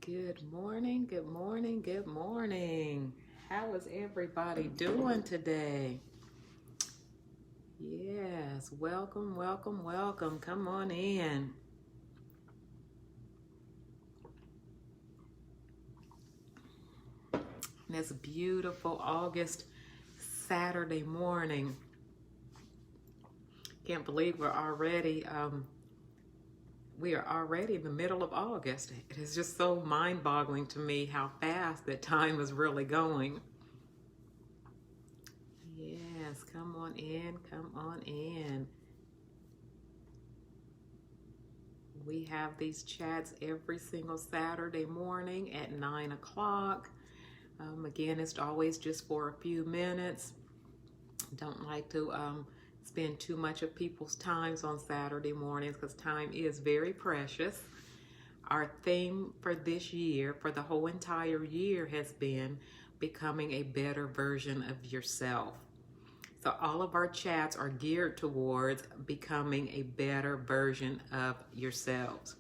Good morning, good morning, good morning. How is everybody doing today? Yes, welcome, welcome, welcome. Come on in. This beautiful August Saturday morning. Can't believe we are already in the middle of August. It is just so mind-boggling to me how fast that time is really going. Yes, come on in, come on in. We have these chats every single Saturday morning at 9 o'clock. Again, it's always just for a few minutes. Don't like to spend too much of people's times on Saturday mornings because time is very precious. Our theme for this year, for the whole entire year, has been becoming a better version of yourself. So all of our chats are geared towards becoming a better version of yourselves.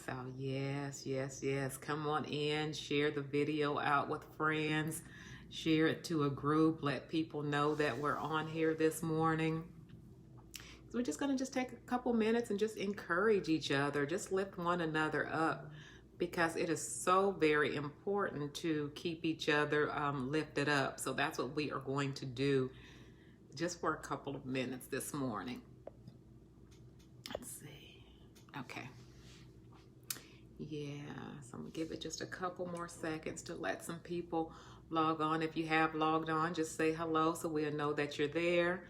So yes, yes, yes. Come on in, share the video out with friends, share it to a group, let people know that we're on here this morning. So we're just gonna take a couple minutes and just encourage each other, just lift one another up, because it is so very important to keep each other lifted up. So that's what we are going to do just for a couple of minutes this morning. Let's see. Okay. Yeah, so I'm gonna give it just a couple more seconds to let some people log on. If you have logged on, just say hello so we'll know that you're there.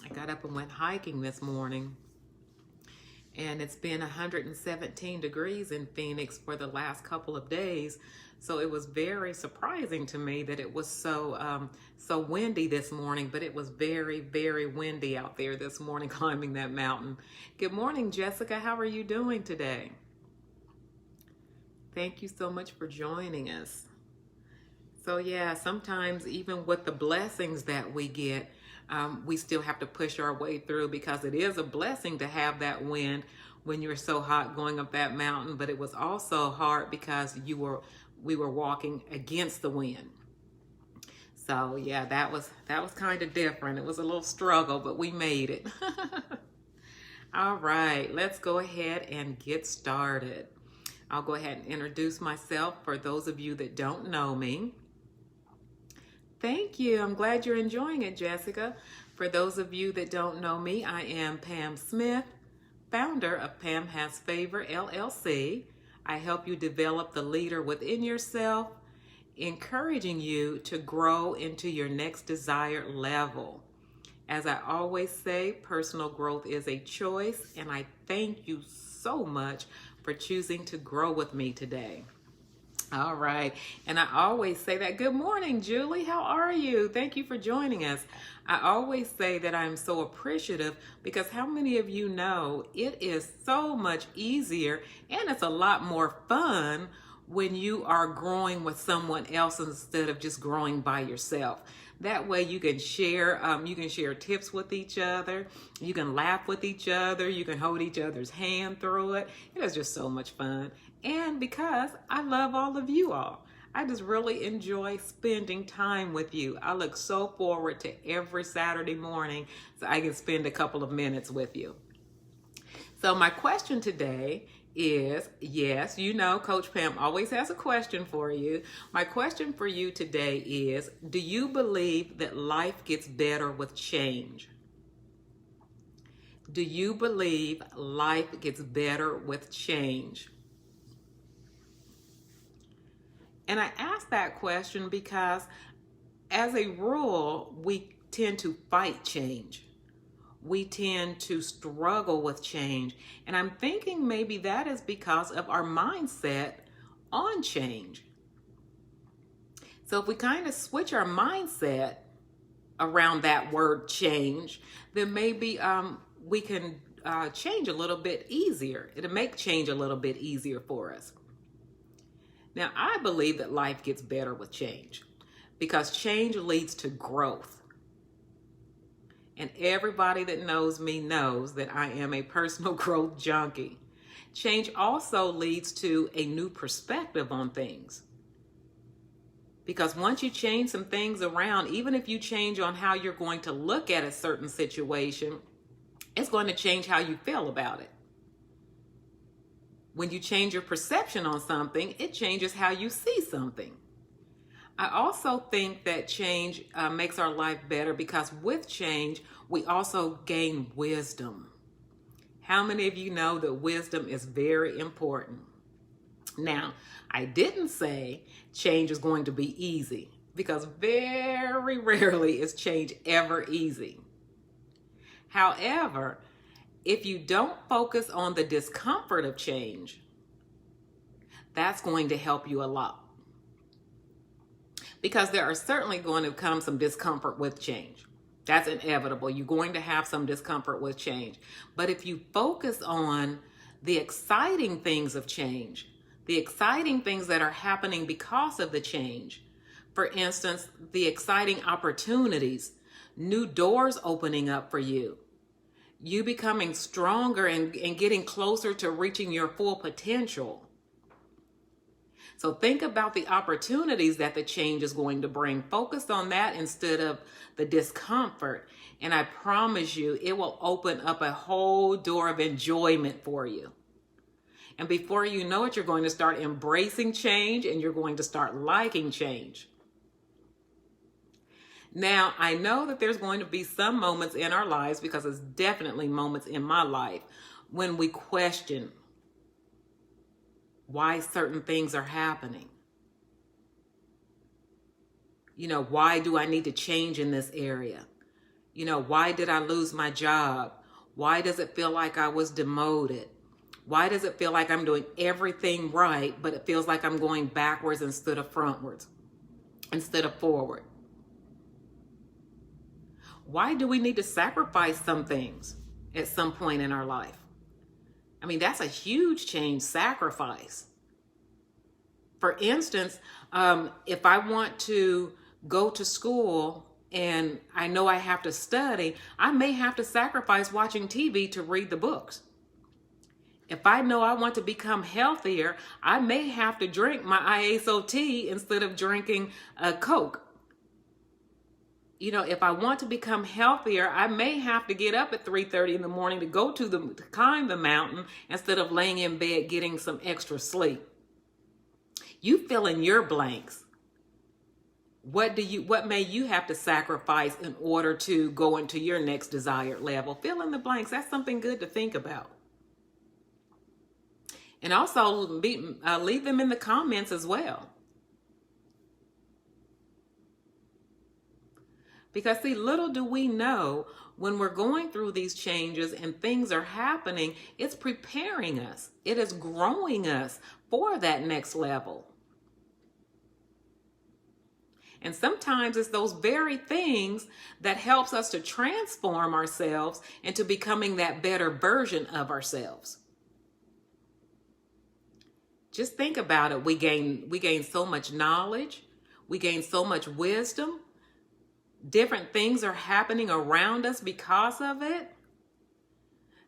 I got up and went hiking this morning, and it's been 117 degrees in Phoenix for the last couple of days. So it was very surprising to me that it was so windy this morning, but it was very, very windy out there this morning climbing that mountain. Good morning, Jessica. How are you doing today? Thank you so much for joining us. So yeah, sometimes even with the blessings that we get, we still have to push our way through, because it is a blessing to have that wind when you're so hot going up that mountain, but it was also hard because we were walking against the wind. So yeah, that was kind of different. It was a little struggle, but we made it. All right, let's go ahead and get started. I'll go ahead and introduce myself for those of you that don't know me. Thank you. I'm glad you're enjoying it, Jessica. For those of you that don't know me, I am Pam Smith, founder of Pam Has Favor, LLC. I help you develop the leader within yourself, encouraging you to grow into your next desired level. As I always say, personal growth is a choice, and I thank you so much for choosing to grow with me today. All right. And I always say that. Good morning, Julie. How are you? Thank you for joining us. I always say that I'm so appreciative, because how many of you know it is so much easier and it's a lot more fun when you are growing with someone else instead of just growing by yourself. That way you can share tips with each other. You can laugh with each other. You can hold each other's hand through it. It is just so much fun. And because I love all of you all, I just really enjoy spending time with you. I look so forward to every Saturday morning so I can spend a couple of minutes with you. So my question today is, yes, you know, Coach Pam always has a question for you. My question for you today is, do you believe that life gets better with change? Do you believe life gets better with change? And I ask that question because, as a rule, we tend to fight change. We tend to struggle with change. And I'm thinking maybe that is because of our mindset on change. So if we kind of switch our mindset around that word change, then maybe we can change a little bit easier. It'll make change a little bit easier for us. Now, I believe that life gets better with change, because change leads to growth. And everybody that knows me knows that I am a personal growth junkie. Change also leads to a new perspective on things. Because once you change some things around, even if you change on how you're going to look at a certain situation, it's going to change how you feel about it. When you change your perception on something, it changes how you see something. I also think that change makes our life better because with change, we also gain wisdom. How many of you know that wisdom is very important? Now, I didn't say change is going to be easy because very rarely is change ever easy. However, if you don't focus on the discomfort of change, that's going to help you a lot. Because there are certainly going to come some discomfort with change. That's inevitable. You're going to have some discomfort with change. But if you focus on the exciting things of change, the exciting things that are happening because of the change, for instance, the exciting opportunities, new doors opening up for you, you becoming stronger and getting closer to reaching your full potential. So think about the opportunities that the change is going to bring. Focus on that instead of the discomfort. And I promise you, it will open up a whole door of enjoyment for you. And before you know it, you're going to start embracing change and you're going to start liking change. Now, I know that there's going to be some moments in our lives, because it's definitely moments in my life, when we question why certain things are happening. You know, why do I need to change in this area? You know, why did I lose my job? Why does it feel like I was demoted? Why does it feel like I'm doing everything right, but it feels like I'm going backwards instead of frontwards, instead of forward? Why do we need to sacrifice some things at some point in our life? I mean, that's a huge change, sacrifice. For instance, if I want to go to school and I know I have to study, I may have to sacrifice watching TV to read the books. If I know I want to become healthier, I may have to drink my ISOT instead of drinking a Coke. You know, if I want to become healthier, I may have to get up at 3:30 in the morning to go to climb the mountain instead of laying in bed getting some extra sleep. You fill in your blanks. What may you have to sacrifice in order to go into your next desired level? Fill in the blanks. That's something good to think about. And also leave them in the comments as well. Because see, little do we know, when we're going through these changes and things are happening, it's preparing us. It is growing us for that next level. And sometimes it's those very things that helps us to transform ourselves into becoming that better version of ourselves. Just think about it. We gain so much knowledge. We gain so much wisdom. Different things are happening around us because of it.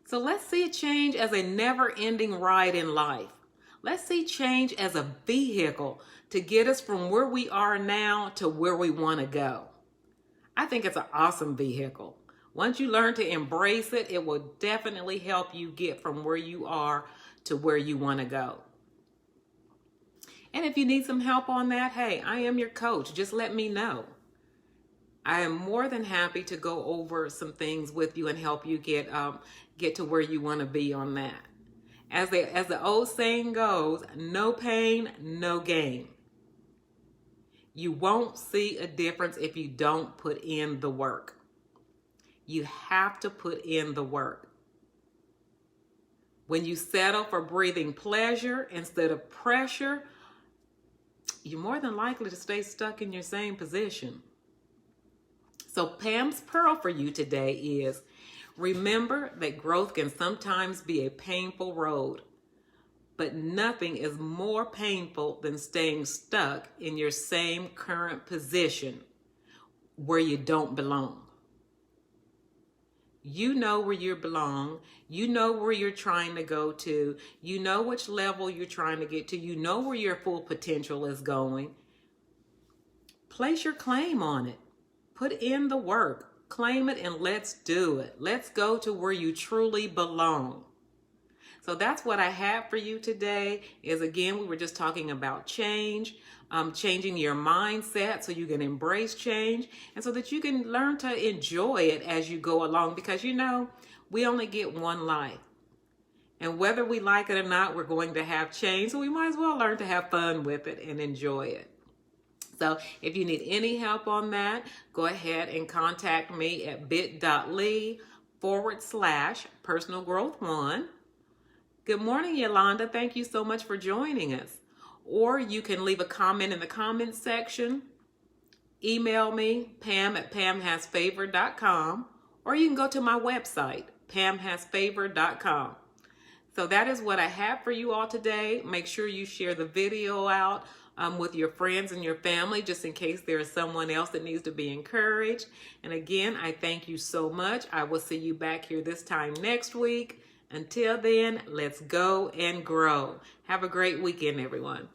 So let's see change as a never-ending ride in life. Let's see change as a vehicle to get us from where we are now to where we want to go. I think it's an awesome vehicle. Once you learn to embrace it, it will definitely help you get from where you are to where you want to go. And if you need some help on that, hey, I am your coach. Just let me know. I am more than happy to go over some things with you and help you get to where you want to be on that. As the old saying goes, no pain, no gain. You won't see a difference if you don't put in the work. You have to put in the work. When you settle for breathing pleasure instead of pressure, you're more than likely to stay stuck in your same position. So Pam's Pearl for you today is, remember that growth can sometimes be a painful road, but nothing is more painful than staying stuck in your same current position where you don't belong. You know where you belong. You know where you're trying to go to. You know which level you're trying to get to. You know where your full potential is going. Place your claim on it. Put in the work. Claim it and let's do it. Let's go to where you truly belong. So that's what I have for you today is, again, we were just talking about change, changing your mindset so you can embrace change and so that you can learn to enjoy it as you go along, because you know, we only get one life. And whether we like it or not, we're going to have change. So we might as well learn to have fun with it and enjoy it. So if you need any help on that, go ahead and contact me at bit.ly/personal growth 1. Good morning, Yolanda. Thank you so much for joining us. Or you can leave a comment in the comments section. Email me, pam@pamhasfavor.com. Or you can go to my website, pamhasfavor.com. So that is what I have for you all today. Make sure you share the video out with your friends and your family, just in case there is someone else that needs to be encouraged. And again, I thank you so much. I will see you back here this time next week. Until then, let's go and grow. Have a great weekend, everyone.